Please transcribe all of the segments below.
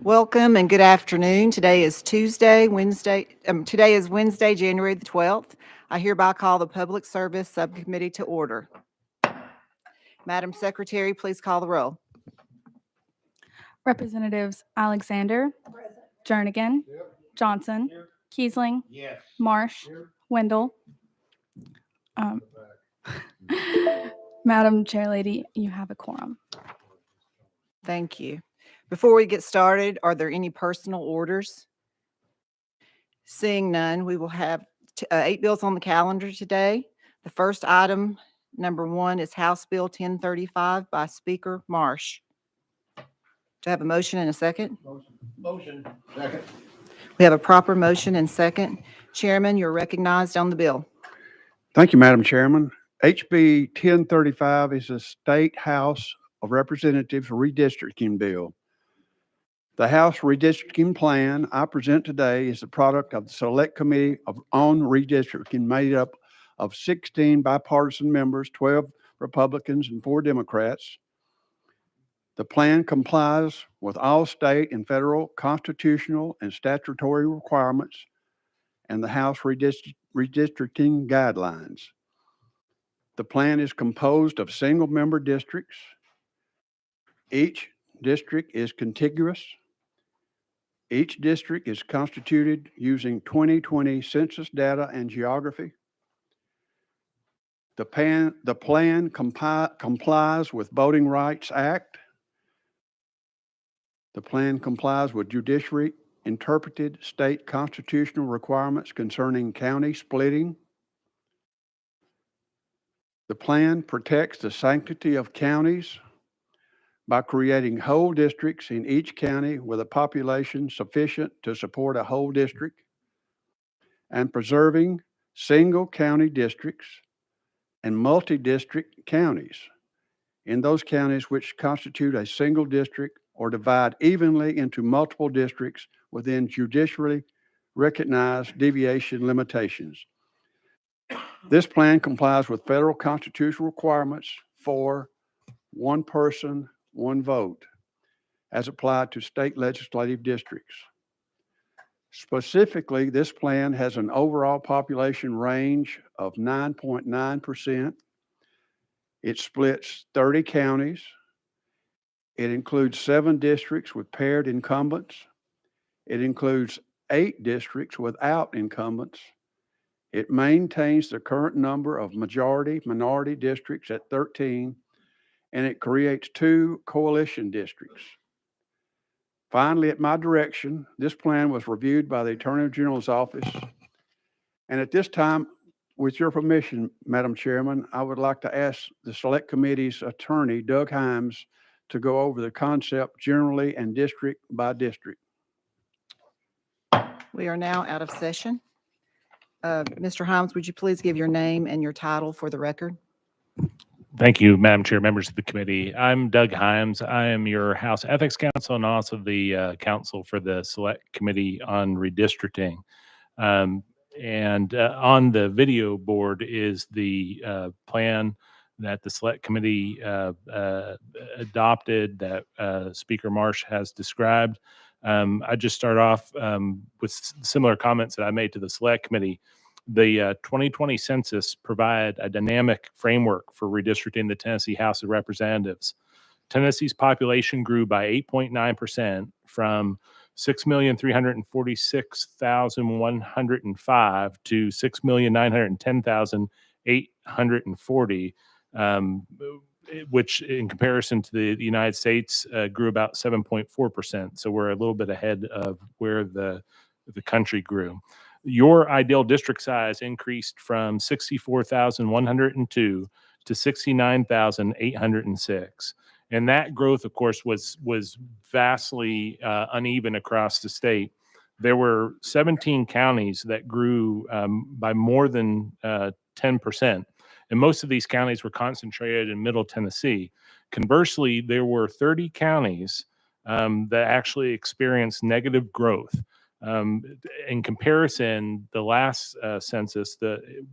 Welcome and good afternoon. Today is today is Wednesday, January the 12th. I hereby call the Public Service Subcommittee to order. Madam Secretary, please call the roll. Representatives Alexander, Jernigan, Johnson, Kiesling, Marsh, Wendell. Madam Chairlady, you have a quorum. Thank you. Before we get started, are there any personal orders? Seeing none, we will have 8 bills on the calendar today. The first item, number 1, is House Bill 1035 by Speaker Marsh. Do I have a motion and a second? Motion. Second. We have a proper motion and second. Chairman, you're recognized on the bill. Thank you, Madam Chairman. HB 1035 is a State House of Representatives redistricting bill. The House redistricting plan I present today is the product of the Select Committee on Redistricting, made up of 16 bipartisan members, 12 Republicans, and 4 Democrats. The plan complies with all state and federal constitutional and statutory requirements and the House redistricting guidelines. The plan is composed of single-member districts. Each district is contiguous. Each district is constituted using 2020 census data and geography. The plan complies with Voting Rights Act. The plan complies with judiciary interpreted state constitutional requirements concerning county splitting. The plan protects the sanctity of counties by creating whole districts in each county with a population sufficient to support a whole district, and preserving single county districts and multi-district counties in those counties which constitute a single district or divide evenly into multiple districts within judicially recognized deviation limitations. This plan complies with federal constitutional requirements for one person, one vote, as applied to state legislative districts. Specifically, this plan has an overall population range of 9.9%. It splits 30 counties. It includes 7 districts with paired incumbents. It includes 8 districts without incumbents. It maintains the current number of majority-minority districts at 13, and it creates 2 coalition districts. Finally, at my direction, this plan was reviewed by the Attorney General's office. And at this time, with your permission, Madam Chairman, I would like to ask the Select Committee's attorney, Doug Himes, to go over the concept generally and district by district. We are now out of session. Mr. Himes, would you please give your name and your title for the record? Thank you, Madam Chair, members of the committee. I'm Doug Himes. I am your House Ethics Counsel and also the counsel for the Select Committee on Redistricting. And on the video board is the plan that the Select Committee adopted that Speaker Marsh has described. I just start off with similar comments that I made to the Select Committee. The 2020 census provided a dynamic framework for redistricting the Tennessee House of Representatives. Tennessee's population grew by 8.9% from 6,346,105 to 6,910,840, which in comparison to the United States grew about 7.4%. So we're a little bit ahead of where the country grew. Your ideal district size increased from 64,102 to 69,806. And that growth, of course, was vastly uneven across the state. There were 17 counties that grew by more than 10%. And most of these counties were concentrated in Middle Tennessee. Conversely, there were 30 counties that actually experienced negative growth. In comparison, the last census,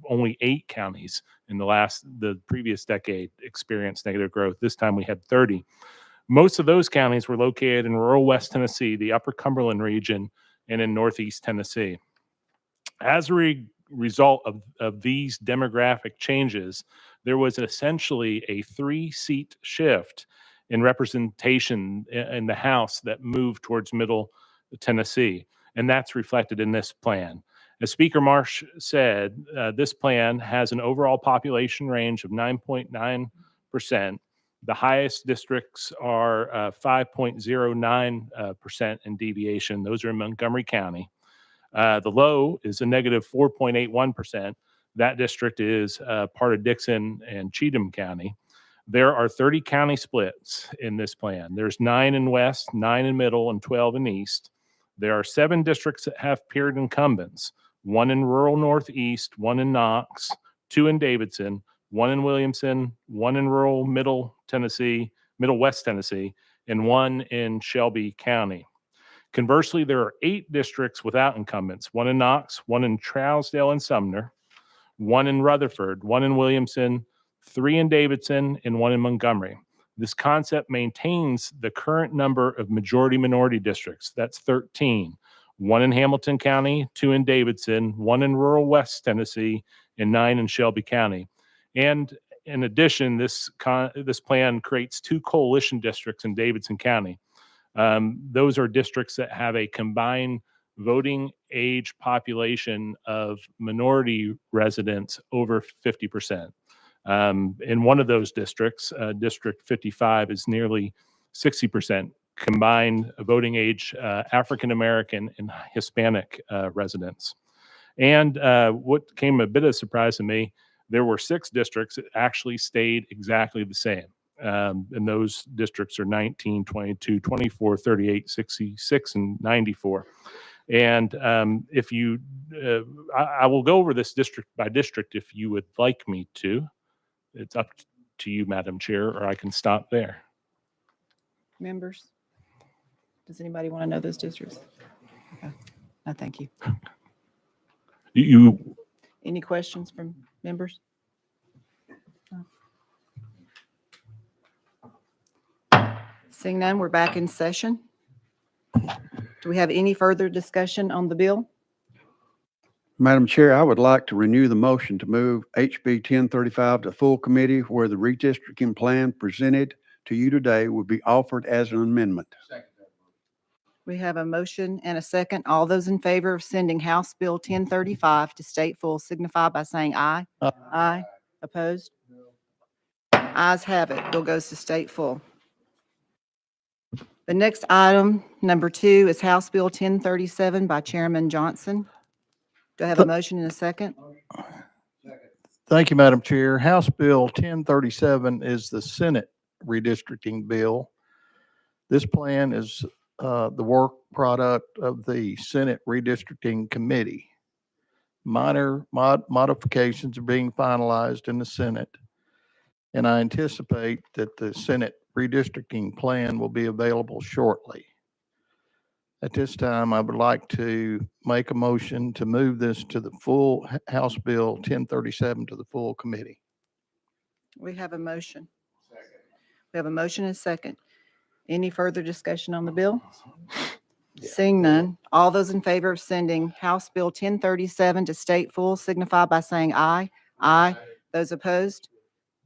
only 8 counties in the previous decade experienced negative growth. This time we had 30. Most of those counties were located in rural West Tennessee, the Upper Cumberland region, and in Northeast Tennessee. As a result of these demographic changes, there was essentially a 3-seat shift in representation in the House that moved towards Middle Tennessee, and that's reflected in this plan. As Speaker Marsh said, this plan has an overall population range of 9.9%. The highest districts are 5.09% in deviation. Those are in Montgomery County. The low is a negative 4.81%. That district is part of Dixon and Cheatham County. There are 30 county splits in this plan. There's 9 in West, 9 in Middle, and 12 in East. There are 7 districts that have period incumbents, 1 in rural Northeast, 1 in Knox, 2 in Davidson, 1 in Williamson, 1 in rural Middle West Tennessee, and 1 in Shelby County. Conversely, there are 8 districts without incumbents, 1 in Knox, 1 in Trousdale and Sumner, 1 in Rutherford, 1 in Williamson, 3 in Davidson, and 1 in Montgomery. This concept maintains the current number of majority-minority districts. That's 13. 1 in Hamilton County, 2 in Davidson, 1 in rural West Tennessee, and 9 in Shelby County. And in addition, this plan creates 2 coalition districts in Davidson County. Those are districts that have a combined voting age population of minority residents over 50%. In one of those districts, District 55, is nearly 60% combined voting age African American and Hispanic residents. And what came a bit of a surprise to me, there were 6 districts that actually stayed exactly the same. And those districts are 19, 22, 24, 38, 66, and 94. And if you, I will go over this district by district if you would like me to. It's up to you, Madam Chair, or I can stop there. Members? Does anybody want to know those districts? Okay. No, thank you. You Any questions from members? No. Seeing none, we're back in session. Do we have any further discussion on the bill? Madam Chair, I would like to renew the motion to move HB 1035 to full committee where the redistricting plan presented to you today would be offered as an amendment. We have a motion and a second. All those in favor of sending House Bill 1035 to state full signify by saying aye. Aye. Opposed? Ayes have it. Bill goes to state full. The next item, number 2, is House Bill 1037 by Chairman Johnson. Do I have a motion and a second? Thank you, Madam Chair. House Bill 1037 is the Senate redistricting bill. This plan is the work product of the Senate Redistricting Committee. Minor modifications are being finalized in the Senate, and I anticipate that the Senate redistricting plan will be available shortly. At this time, I would like to make a motion to move this to the full House Bill 1037 to the full committee. We have a motion. We have a motion and a second. Any further discussion on the bill? Seeing none, all those in favor of sending House Bill 1037 to state full signify by saying aye. Aye. Those opposed?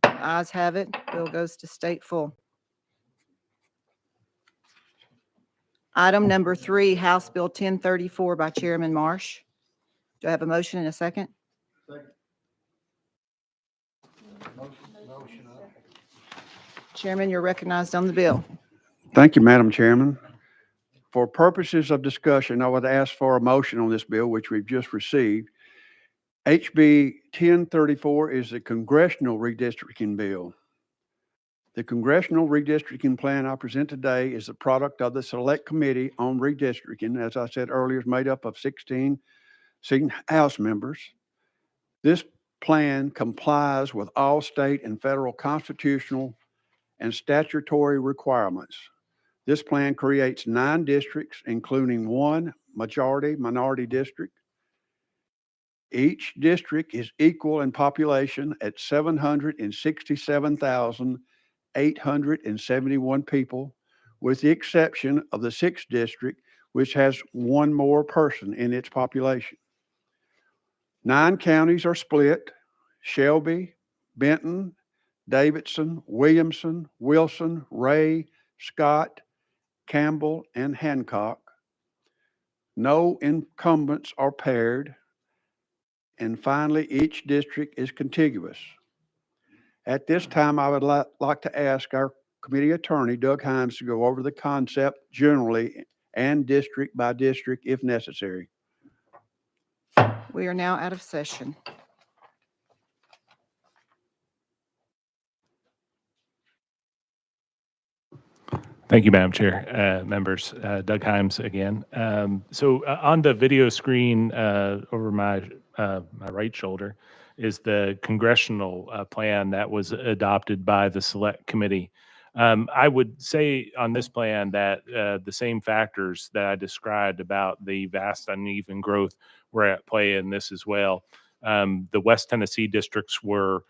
Ayes have it. Bill goes to state full. Item number 3, House Bill 1034 by Chairman Marsh. Do I have a motion and a second? Chairman, you're recognized on the bill. Thank you, Madam Chairman. For purposes of discussion, I would ask for a motion on this bill, which we've just received. HB 1034 is the congressional redistricting bill. The congressional redistricting plan I present today is the product of the Select Committee on Redistricting. As I said earlier, is made up of 16 sitting House members. This plan complies with all state and federal constitutional and statutory requirements. This plan creates 9 districts, including 1 majority-minority district. Each district is equal in population at 767,871 people, with the exception of the 6th district, which has 1 more person in its population. 9 counties are split: Shelby, Benton, Davidson, Williamson, Wilson, Ray, Scott, Campbell, and Hancock. No incumbents are paired. And finally, each district is contiguous. At this time, I would like to ask our committee attorney, Doug Himes, to go over the concept generally and district by district if necessary. We are now out of session. Thank you, Madam Chair, members. Doug Himes again. So on the video screen over my right shoulder is the congressional plan that was adopted by the Select Committee. I would say on this plan that the same factors that I described about the vast uneven growth were at play in this as well. The West Tennessee districts were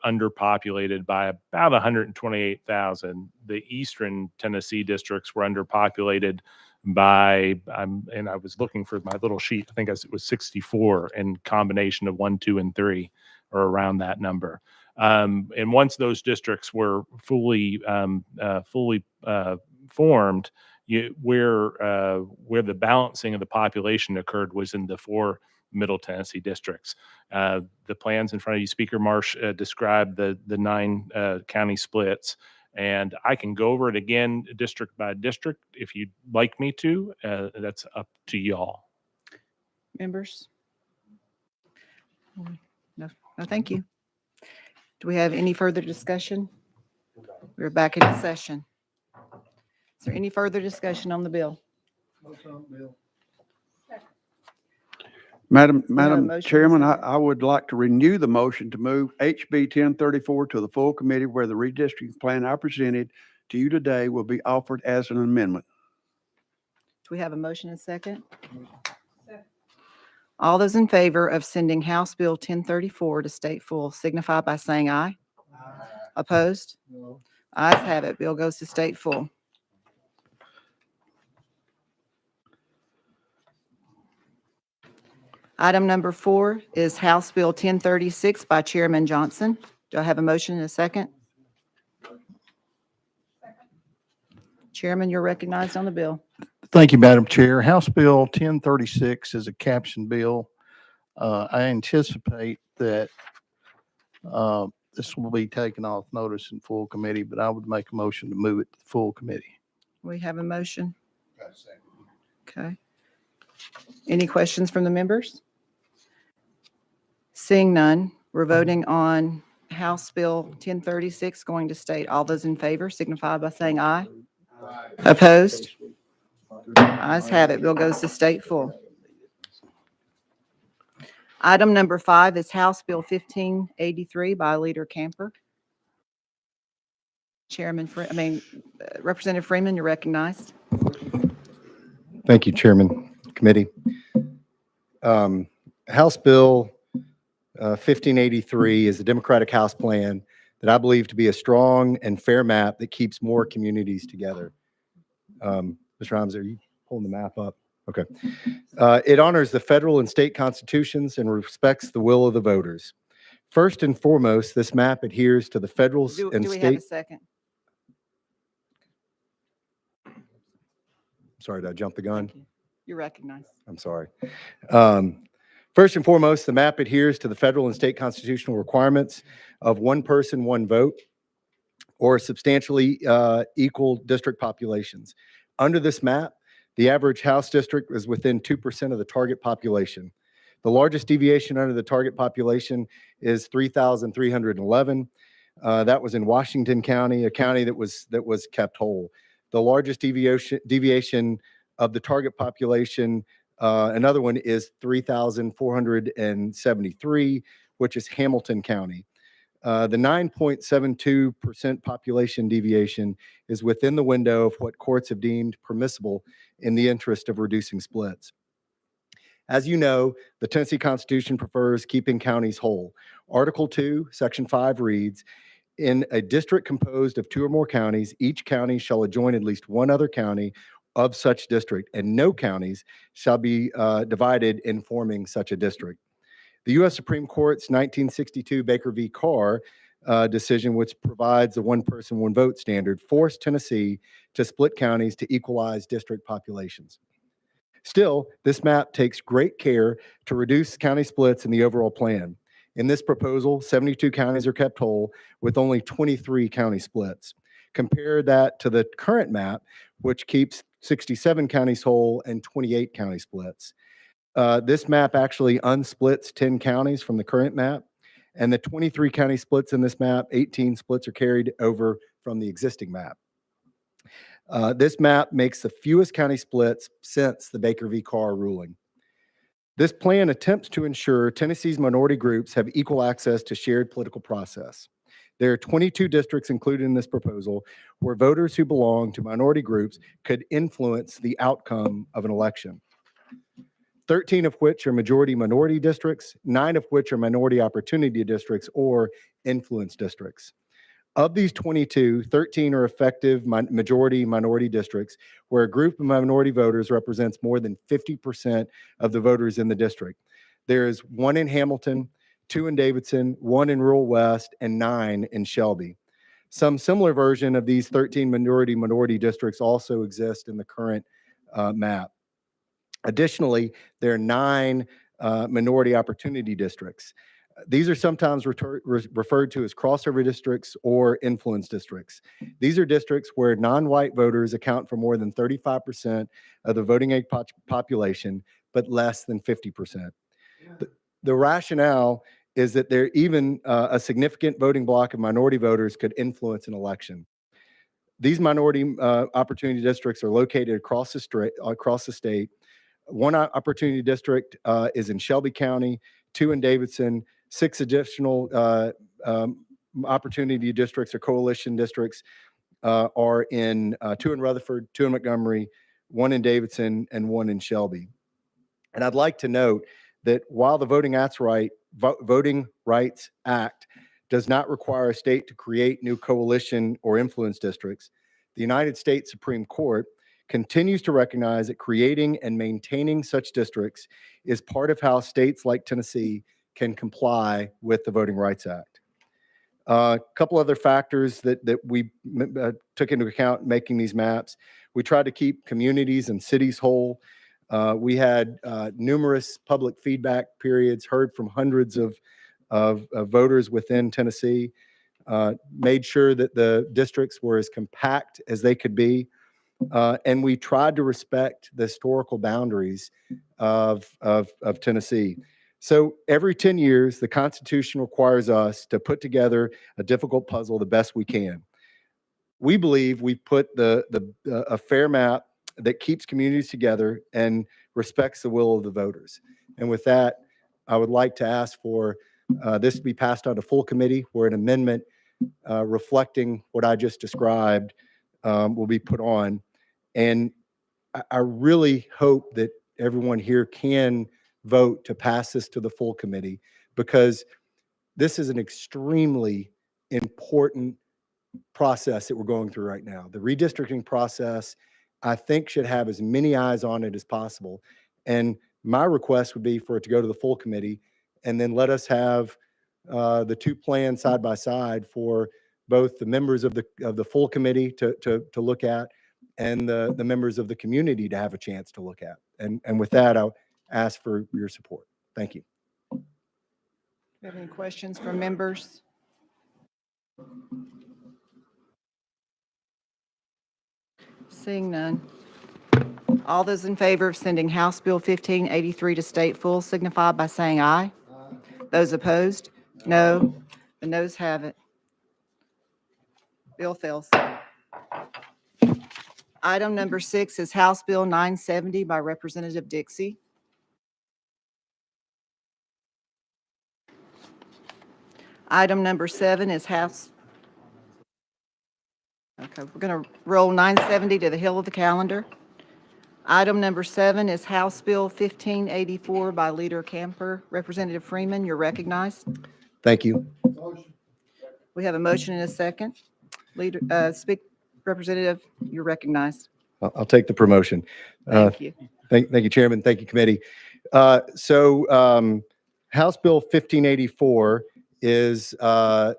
underpopulated by about 128,000. The Eastern Tennessee districts were underpopulated by, and I was looking for my little sheet, I think it was 64 in combination of 1, 2, and 3, or around that number. And once those districts were fully formed, where the balancing of the population occurred was in the 4 Middle Tennessee districts. The plans in front of you, Speaker Marsh, described the 9 county splits, and I can go over it again district by district if you'd like me to. That's up to y'all. Members? No, thank you. Do we have any further discussion? We're back into session. Is there any further discussion on the bill? Madam motion, Chairman, second. I would like to renew the motion to move HB 1034 to the full committee, where the redistricting plan I presented to you today will be offered as an amendment. Do we have a motion and second? All those in favor of sending House Bill 1034 to state full signify by saying aye. Aye. Opposed? No. Ayes have it. Bill goes to state full. Item number 4 is House Bill 1036 by Chairman Johnson. Do I have a motion and a second? Chairman, you're recognized on the bill. Thank you, Madam Chair. House Bill 1036 is a caption bill. I anticipate that this will be taken off notice in full committee, but I would make a motion to move it to full committee. We have a motion. Okay. Any questions from the members? Seeing none, we're voting on House Bill 1036 going to state. All those in favor signify by saying aye. Aye. Opposed? Ayes have it. Bill goes to state full. Item number 5 is House Bill 1583 by Leader Camper. Representative Freeman, you're recognized. Thank you, Chairman, Committee. House Bill 1583 is a Democratic House plan that I believe to be a strong and fair map that keeps more communities together. Mr. Himes, are you pulling the map up? Okay. It honors the federal and state constitutions and respects the will of the voters. First and foremost, this map adheres to the federal and Do we have a state. second? Sorry, did I jump the gun? Thank you. You're recognized. I'm sorry. First and foremost, the map adheres to the federal and state constitutional requirements of 1 person, 1 vote, or substantially equal district populations. Under this map, the average House district is within 2% of the target population. The largest deviation under the target population is 3,311. That was in Washington County, a county that was kept whole. The largest deviation of the target population, another one is 3,473, which is Hamilton County. The 9.72% population deviation is within the window of what courts have deemed permissible in the interest of reducing splits. As you know, the Tennessee Constitution prefers keeping counties whole. Article 2, Section 5 reads, in a district composed of 2 or more counties, each county shall adjoin at least one other county of such district, and no counties shall be divided in forming such a district. The U.S. Supreme Court's 1962 Baker v. Carr decision, which provides the one person, one vote standard, forced Tennessee to split counties to equalize district populations. Still, this map takes great care to reduce county splits in the overall plan. In this proposal, 72 counties are kept whole with only 23 county splits. Compare that to the current map, which keeps 67 counties whole and 28 county splits. This map actually unsplits 10 counties from the current map, and the 23 county splits in this map, 18 splits are carried over from the existing map. This map makes the fewest county splits since the Baker v. Carr ruling. This plan attempts to ensure Tennessee's minority groups have equal access to shared political process. There are 22 districts included in this proposal where voters who belong to minority groups could influence the outcome of an election. 13 of which are majority minority districts, 9 of which are minority opportunity districts or influence districts. Of these 22, 13 are effective majority minority districts where a group of minority voters represents more than 50% of the voters in the district. There is 1 in Hamilton, 2 in Davidson, 1 in rural West, and 9 in Shelby. Some similar version of these 13 minority districts also exist in the current map. Additionally, there are 9 minority opportunity districts. These are sometimes referred to as crossover districts or influence districts. These are districts where non-white voters account for more than 35% of the voting age population, but less than 50%. The rationale is that there even a significant voting block of minority voters could influence an election. These minority opportunity districts are located across the state. 1 opportunity district is in Shelby County, 2 in Davidson, 6 additional opportunity districts or coalition districts are in 2 in Rutherford, 2 in Montgomery, 1 in Davidson, and 1 in Shelby. And I'd like to note that while the Voting Rights Act does not require a state to create new coalition or influence districts, the United States Supreme Court continues to recognize that creating and maintaining such districts is part of how states like Tennessee can comply with the Voting Rights Act. A couple other factors that we took into account making these maps. We tried to keep communities and cities whole. We had numerous public feedback periods, heard from hundreds of voters within Tennessee, made sure that the districts were as compact as they could be. And we tried to respect the historical boundaries of Tennessee. So every 10 years, the Constitution requires us to put together a difficult puzzle the best we can. We believe we've put a fair map that keeps communities together and respects the will of the voters. And with that, I would like to ask for this to be passed on to full committee, where an amendment reflecting what I just described will be put on. And I really hope that everyone here can vote to pass this to the full committee, because this is an extremely important process that we're going through right now. The redistricting process, I think, should have as many eyes on it as possible. And my request would be for it to go to the full committee, and then let us have the 2 plans side by side for both the members of the full committee to look at, and the members of the community to have a chance to look at. And with that, I'll ask for your support. Thank you. Do you have any questions from members? Seeing none. All those in favor of sending House Bill 1583 to state full signify by saying aye. Those opposed, no. The noes have it. Bill fails. Item number 6 is House Bill 970 by Representative Dixie. Item number 7 is House. Okay, we're going to roll 970 to the hill of the calendar. Item number 7 is House Bill 1584 by Leader Camper. Representative Freeman, you're recognized. Thank you. We have a motion and a second. Representative, you're recognized. I'll take the promotion. Thank you. Thank you, Chairman. Thank you, committee. House Bill 1584 is the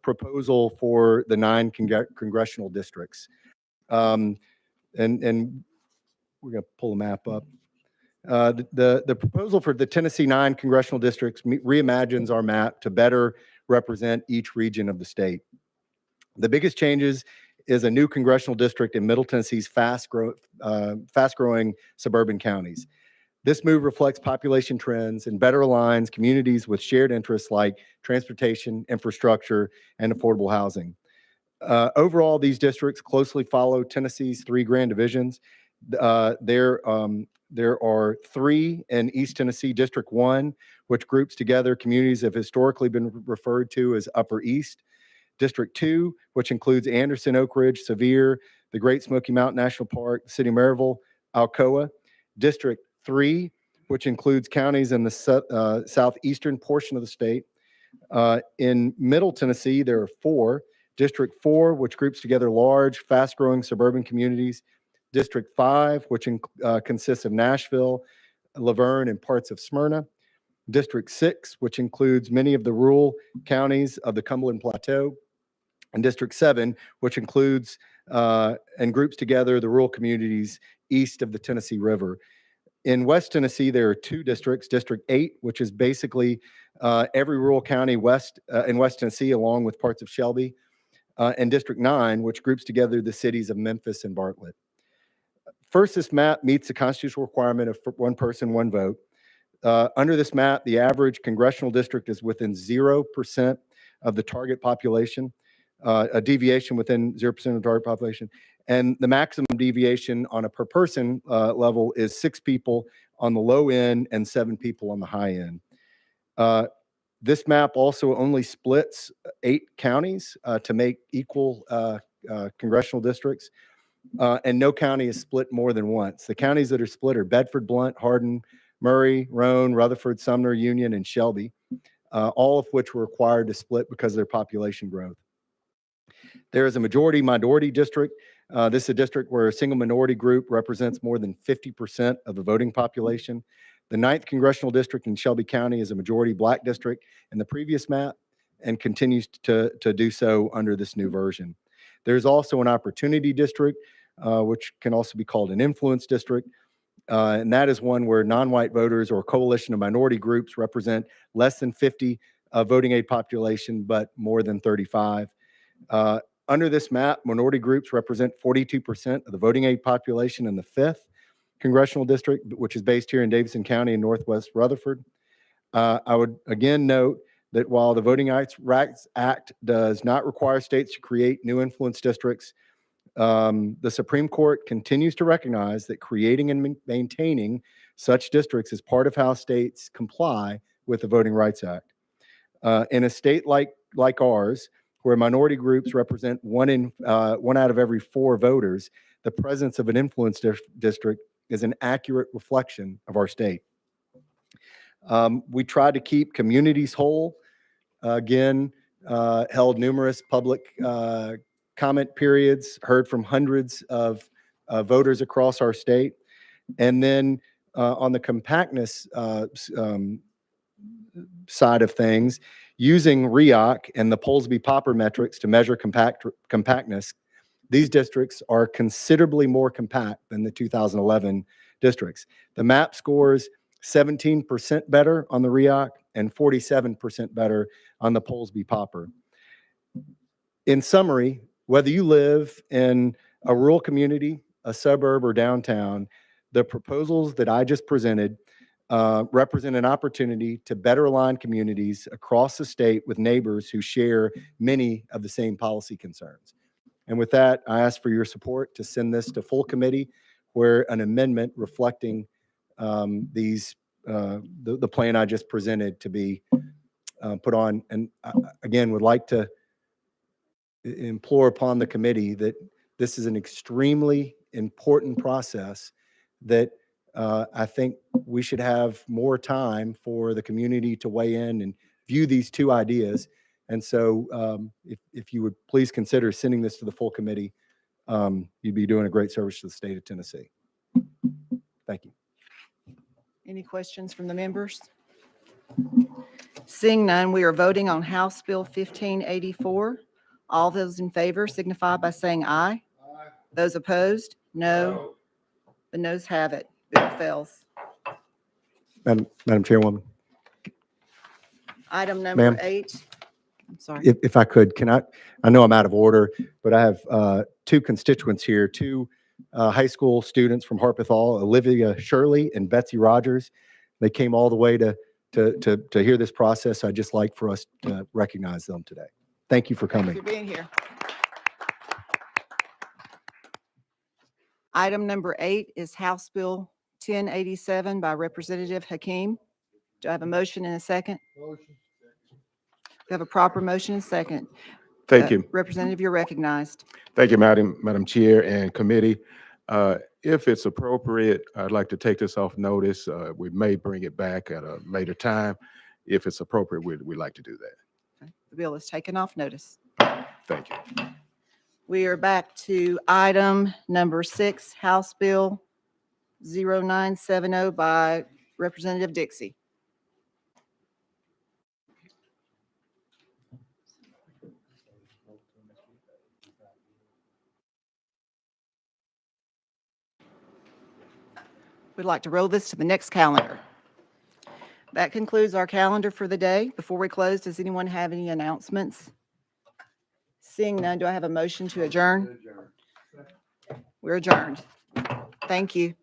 proposal for the 9 congressional districts. And we're going to pull the map up. The proposal for the Tennessee 9 congressional districts reimagines our map to better represent each region of the state. The biggest changes is a new congressional district in Middle Tennessee's fast-growing suburban counties. This move reflects population trends and better aligns communities with shared interests like transportation, infrastructure, and affordable housing. Overall, these districts closely follow Tennessee's 3 grand divisions. There are 3 in East Tennessee, District 1, which groups together communities that have historically been referred to as Upper East. District 2, which includes Anderson, Oak Ridge, Sevier, the Great Smoky Mountain National Park, the City of Maryville, Alcoa. District 3, which includes counties in the southeastern portion of the state. In Middle Tennessee, there are 4. District 4, which groups together large, fast-growing suburban communities. District 5, which consists of Nashville, Laverne, and parts of Smyrna. District 6, which includes many of the rural counties of the Cumberland Plateau. And District 7, which includes and groups together the rural communities east of the Tennessee River. In West Tennessee, there are 2 districts, District 8, which is basically every rural county in West Tennessee, along with parts of Shelby, and District 9, which groups together the cities of Memphis and Bartlett. First, this map meets the constitutional requirement of 1 person, 1 vote. Under this map, the average congressional district is within 0% of the target population, a deviation within 0% of the target population. And the maximum deviation on a per person level is 6 people on the low end and 7 people on the high end. This map also only splits 8 counties to make equal congressional districts, and no county is split more than once. The counties that are split are Bedford, Blount, Hardin, Murray, Roane, Rutherford, Sumner, Union, and Shelby, all of which were required to split because of their population growth. There is a majority-minority district. This is a district where a single minority group represents more than 50% of the voting population. The 9th congressional district in Shelby County is a majority black district in the previous map and continues to do so under this new version. There's also an opportunity district, which can also be called an influence district. And that is one where non-white voters or a coalition of minority groups represent less than 50 voting age population, but more than 35. Under this map, minority groups represent 42% of the voting age population in the 5th congressional district, which is based here in Davidson County in Northwest Rutherford. I would again note that while the Voting Rights Act does not require states to create new influence districts, the Supreme Court continues to recognize that creating and maintaining such districts is part of how states comply with the Voting Rights Act. In a state like ours, where minority groups represent 1 out of every 4 voters, the presence of an influence district is an accurate reflection of our state. We tried to keep communities whole. Again, held numerous public comment periods, heard from hundreds of voters across our state. And then on the compactness side of things, using REOC and the Polsby-Popper metrics to measure compactness, these districts are considerably more compact than the 2011 districts. The map scores 17% better on the REOC and 47% better on the Polsby-Popper. In summary, whether you live in a rural community, a suburb, or downtown, the proposals that I just presented represent an opportunity to better align communities across the state with neighbors who share many of the same policy concerns. And with that, I ask for your support to send this to full committee, where an amendment reflecting the plan I just presented to be put on. And again, would like to implore upon the committee that this is an extremely important process that I think we should have more time for the community to weigh in and view these two ideas. And so if you would please consider sending this to the full committee, you'd be doing a great service to the state of Tennessee. Thank you. Any questions from the members? Seeing none, we are voting on House Bill 1584. All those in favor signify by saying aye. Those opposed, no. The noes have it. Bill fails. Madam Chairwoman, Item number Ma'am? 8. I'm sorry. if I could, I know I'm out of order, but I have two constituents here, two high school students from Harpeth Hall, Olivia Shirley and Betsy Rogers. They came all the way to hear this process. I'd just like for us to recognize them today. Thank you for Thank you coming. for being here. Item number 8 is House Bill 1087 by Representative Hakeem. Do I have a motion and a second? Motion. We have a proper motion and second. Thank you. Representative, you're recognized. Thank you, Madam Chair and committee. If it's appropriate, I'd like to take this off notice. We may bring it back at a later time. If it's appropriate, we'd like to do that. Okay. The bill is taken off notice. Thank you. We are back to item number 6, House Bill 0970 by Representative Dixie. We'd like to roll this to the next calendar. That concludes our calendar for the day. Before we close, does anyone have any announcements? Seeing none, do I have a motion to adjourn? We're adjourned. Thank you.